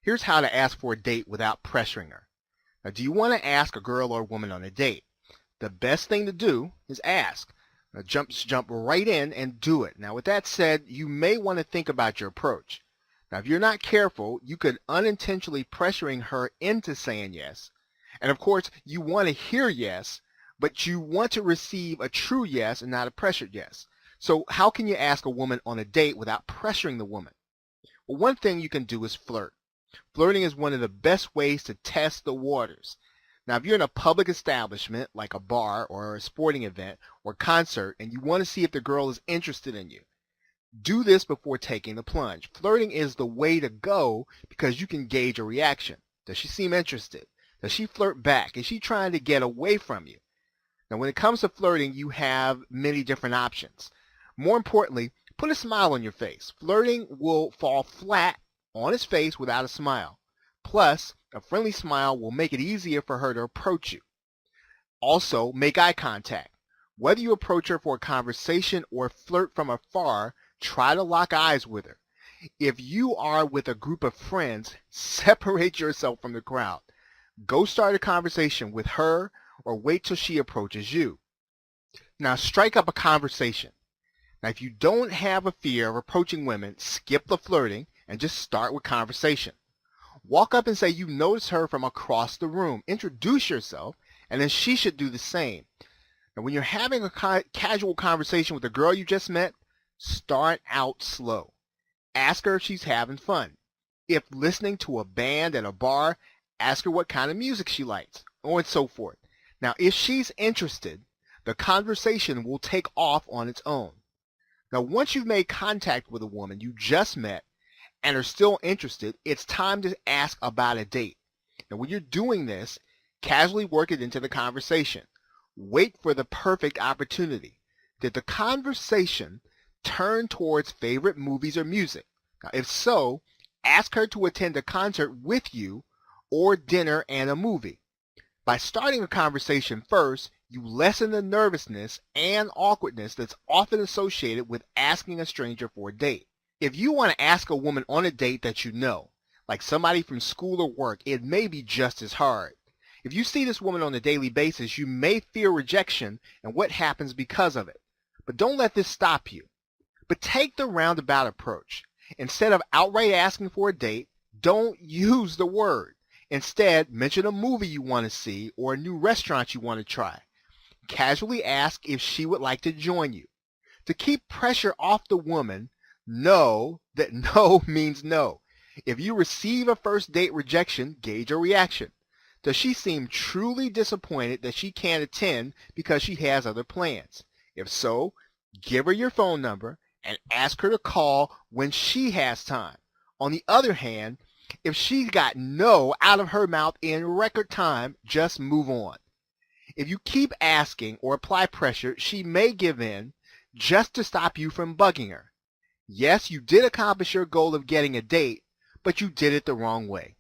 Here's how to ask for a date without pressuring her. Now, do you want to ask a girl or a woman on a date? The best thing to do is ask. Now, jump right in and do it. Now, with that said, you may want to think about your approach. Now, if you're not careful, you could unintentionally pressuring her into saying yes. And of course, you want to hear yes, but you want to receive a true yes and not a pressured yes. So how can you ask a woman on a date without pressuring the woman? Well, one thing you can do is flirt. Flirting is one of the best ways to test the waters. Now, if you're in a public establishment like a bar or a sporting event or concert and you want to see if the girl is interested in you, do this before taking the plunge. Flirting is the way to go because you can gauge a reaction. Does she seem interested? Does she flirt back? Is she trying to get away from you? Now, when it comes to flirting, you have many different options. More importantly, put a smile on your face. Flirting will fall flat on his face without a smile. Plus, a friendly smile will make it easier for her to approach you. Also, make eye contact. Whether you approach her for a conversation or flirt from afar, try to lock eyes with her. If you are with a group of friends, separate yourself from the crowd. Go start a conversation with her or wait till she approaches you. Now, strike up a conversation. Now, if you don't have a fear of approaching women, skip the flirting and just start with conversation. Walk up and say you noticed her from across the room. Introduce yourself, and then she should do the same. Now, when you're having a casual conversation with the girl you just met, start out slow. Ask her if she's having fun. If listening to a band at a bar, ask her what kind of music she likes, and so forth. Now, if she's interested, the conversation will take off on its own. Now, once you've made contact with a woman you just met and are still interested, it's time to ask about a date. Now, when you're doing this, casually work it into the conversation. Wait for the perfect opportunity. Did the conversation turn towards favorite movies or music? Now, if so, ask her to attend a concert with you or dinner and a movie. By starting a conversation first, you lessen the nervousness and awkwardness that's often associated with asking a stranger for a date. If you want to ask a woman on a date that you know, like somebody from school or work, it may be just as hard. If you see this woman on a daily basis, you may fear rejection and what happens because of it. But don't let this stop you. But take the roundabout approach. Instead of outright asking for a date, don't use the word. Instead, mention a movie you want to see or a new restaurant you want to try. Casually ask if she would like to join you. To keep pressure off the woman, know that no means no. If you receive a first date rejection, gauge her reaction. Does she seem truly disappointed that she can't attend because she has other plans? If so, give her your phone number and ask her to call when she has time. On the other hand, if she got no out of her mouth in record time, just move on. If you keep asking or apply pressure, she may give in just to stop you from bugging her. Yes, you did accomplish your goal of getting a date, but you did it the wrong way.